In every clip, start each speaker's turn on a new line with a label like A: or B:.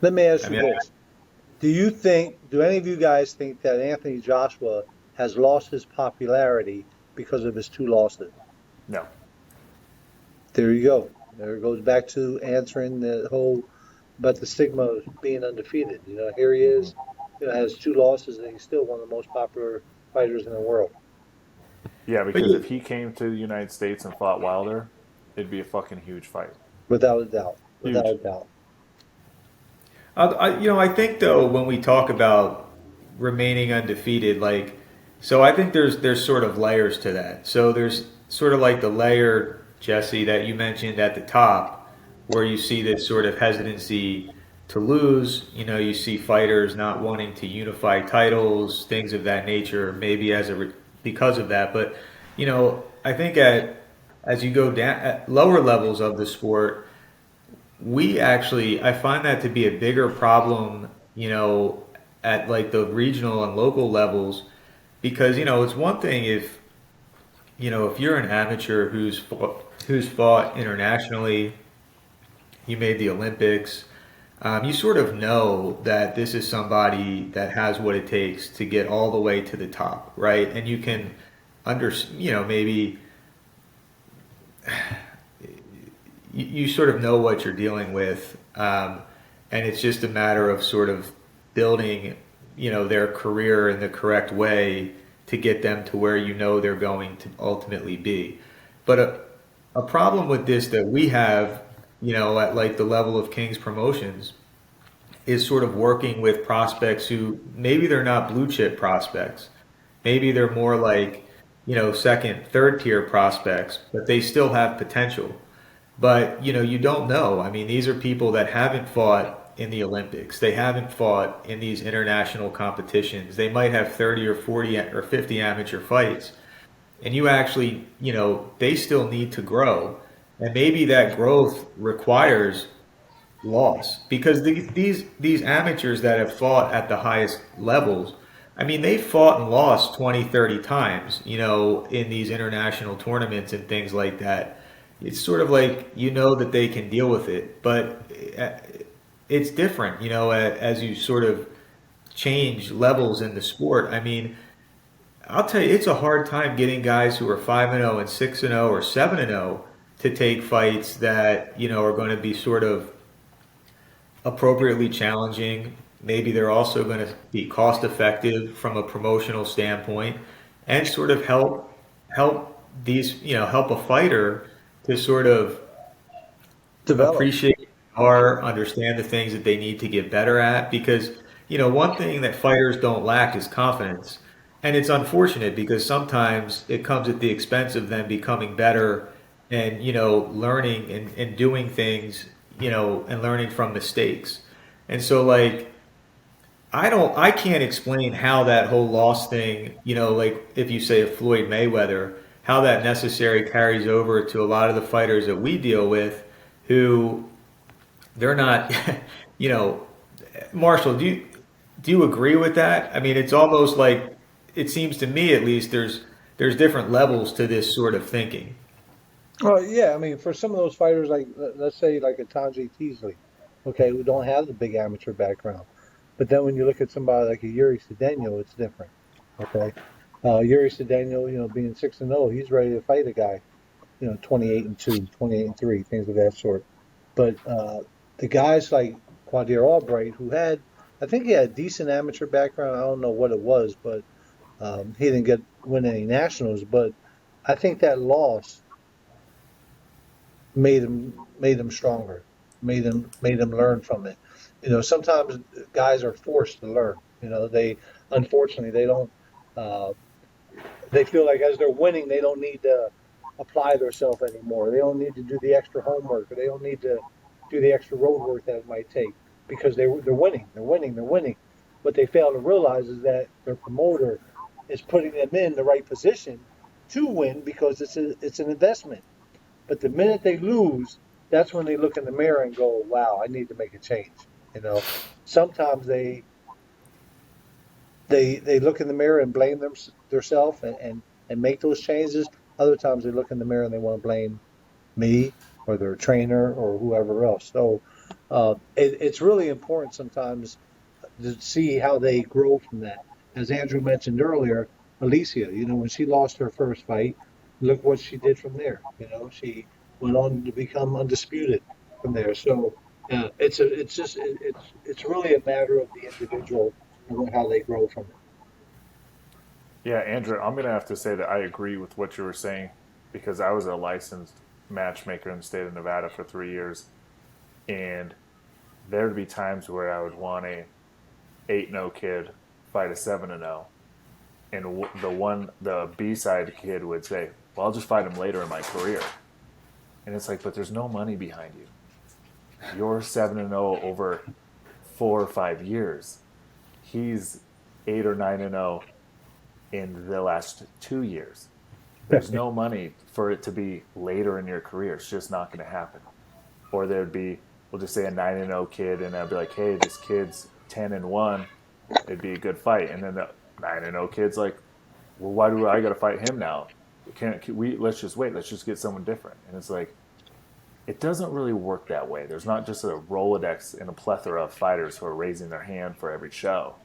A: Let me ask
B: I
A: you
B: mean,
A: this. Do any of you guys think that Anthony Joshua has lost his popularity because of his two losses?
B: no.
A: There you go. There it goes back to answering the whole about the stigma of being undefeated. Here he
B: Hmm.
A: is, has two losses, and he's still one of the most popular fighters in the world,
B: Yeah,
C: But
B: because
C: yeah,
B: if he came to the United States and fought Wilder, it'd be a fucking huge fight.
A: without a doubt. Without
B: Huge.
A: a doubt.
C: I think though when we talk about remaining undefeated, like, so I think there's sort of layers to that. So there's sort of like the layer, Jesse, that you mentioned at the top, where you see this sort of hesitancy to lose. You see fighters not wanting to unify titles, things of that nature, maybe because of that. But I think as you go down at lower levels of the sport, I find that to be a bigger problem, at like the regional and local levels, because it's one thing if you're an amateur who's fought internationally, you made the Olympics, you sort of know that this is somebody that has what it takes to get all the way to the top, right? And you can maybe you sort of know what you're dealing with, and it's just a matter of sort of building, their career in the correct way to get them to where they're going to ultimately be. But a problem with this that we have, at like the level of King's Promotions, is sort of working with prospects who maybe they're not blue chip prospects. Maybe they're more like, second, third tier prospects, but they still have potential. But you don't know. I mean, these are people that haven't fought in the Olympics. They haven't fought in these international competitions. They might have 30 or 40 or 50 amateur fights. And they still need to grow. And maybe that growth requires loss because these amateurs that have fought at the highest levels, I mean, they fought and lost 20, 30 times, in these international tournaments and things like that. It's sort of like that they can deal with it, but it's different, as you sort of change levels in the sport. I mean, I'll tell you, it's a hard time getting guys who are 5-0 and 6-0 or 7-0 to take fights that are going to be sort of appropriately challenging. Maybe they're also going to be cost effective from a promotional standpoint, and sort of help a fighter to sort of
A: Develop.
C: appreciate or understand the things that they need to get better at. Because one thing that fighters don't lack is confidence, and it's unfortunate because sometimes it comes at the expense of them becoming better and learning and doing things, and learning from mistakes. And so, like, I can't explain how that whole loss thing, like if you say a Floyd Mayweather, how that necessarily carries over to a lot of the fighters that we deal with who they're not, you know, Marshall, do you agree with that? I mean, it's almost like it seems to me, at least, there's different levels to this sort of thinking.
A: Well, yeah, I mean, for some of those fighters, like let's say like a Tanji Teasley, okay, who don't have the big amateur background, but then when you look at somebody like a Yuri Cedeno, it's different. Okay, Yuri Cedeno, being 6-0, he's ready to fight a guy, 28-2, 28-3, things of that sort. But the guys like Quadir Albright, who had, I think he had a decent amateur background. I don't know what it was, but he didn't win any nationals. But I think that loss made him stronger, made him learn from it. Sometimes guys are forced to learn. They unfortunately they don't. Uh, they feel like as they're winning, they don't need to apply themselves anymore. They don't need to do the extra homework, or they don't need to do the extra road work that it might take because they're winning, they're winning, they're winning. What they fail to realize is that their promoter is putting them in the right position to win because it's an investment. But the minute they lose, that's when they look in the mirror and go, "Wow, I need to make a change." Sometimes they look in the mirror and blame themselves and make those changes. Other times they look in the mirror and they want to blame me or their trainer or whoever else. So It's really important sometimes to see how they grow from that. As Andrew mentioned earlier, Alicia, when she lost her first fight, look what she did from there. She went on to become undisputed from there. So it's really a matter of the individual and how they grow from it.
B: Yeah, Andrew, I'm gonna have to say that I agree with what you were saying because I was a licensed matchmaker in the state of Nevada for 3 years, and there would be times where I would want a 8-0 kid fight a 7-0, and the B side kid would say, "Well, I'll just fight him later in my career," and it's like, but there's no money behind you. You're 7-0 over 4 or 5 years. He's 8 or 9-0 in the last 2 years. There's no money for it to be later in your career. It's just not going to happen. Or there'd be, we'll just say a 9-0 kid, and I'd be like, hey, this kid's 10-1. It'd be a good fight. And then the 9-0 kid's like, well, why do I got to fight him now? Can't we? Let's just wait. Let's just get someone different. And it's like, it doesn't really work that way. There's not just a Rolodex and a plethora of fighters who are raising their hand for every show.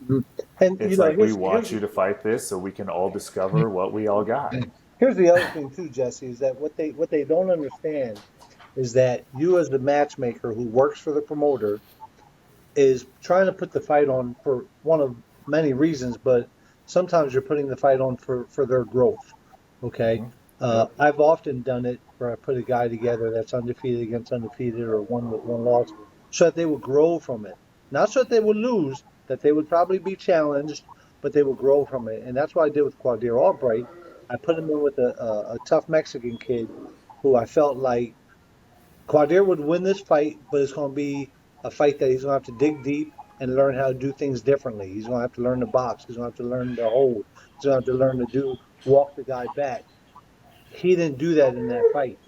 A: Mhm. And
B: It's like we want you to fight this so we can all discover what we all got.
A: here's the other thing too, Jesse, is that what they don't understand is that you as the matchmaker who works for the promoter is trying to put the fight on for one of many reasons, but sometimes you're putting the fight on for their growth. Okay.
B: Mm-hmm. Yep.
A: I've often done it where I put a guy together that's undefeated against undefeated or one with one loss so that they would grow from it. Not so that they would lose, that they would probably be challenged, but they would grow from it. And that's what I did with Quadir Albright. I put him in with a tough Mexican kid who I felt like Quadir would win this fight, but it's going to be a fight that he's going to have to dig deep and learn how to do things differently. He's going to have to learn to box. He's going to have to learn to hold. He's going to have to learn to walk the guy back. He didn't do that in that fight.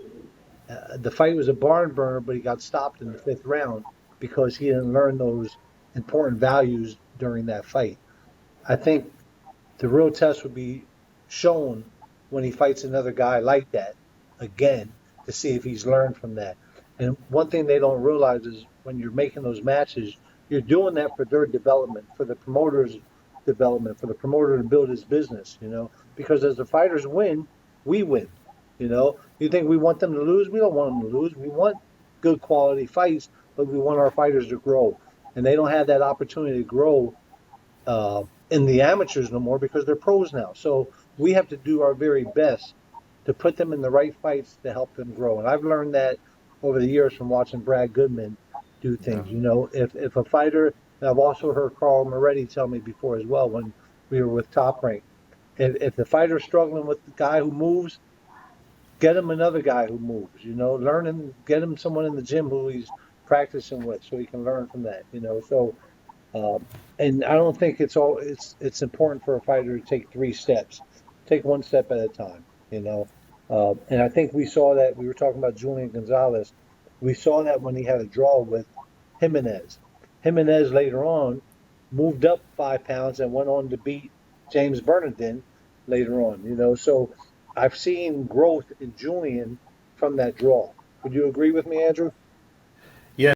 A: The fight was a barn burner, but he got stopped in the fifth round because he didn't learn those important values during that fight. I think the real test would be shown when he fights another guy like that again to see if he's learned from that. And one thing they don't realize is when you're making those matches, you're doing that for their development, for the promoter's development, for the promoter to build his business. Because as the fighters win, we win. You think we want them to lose? We don't want them to lose. We want good quality fights, but we want our fighters to grow. And they don't have that opportunity to grow in the amateurs no more because they're pros now. So we have to do our very best to put them in the right fights to help them grow. And I've learned that over the years from watching Brad Goodman do things. If a fighter, and I've also heard Carl Moretti tell me before as well when we were with Top Rank, if the fighter's struggling with the guy who moves, get him another guy who moves. Learn him, get him someone in the gym who he's practicing with so he can learn from that. So. And I don't think it's important for a fighter to take 3 steps. Take one step at a time. And I think we saw that. We were talking about Julian Gonzalez. We saw that when he had a draw with Jimenez. Jimenez later on moved up 5 pounds and went on to beat James Bernardin later on. So I've seen growth in Julian from that draw. Would you agree with me, Andrew?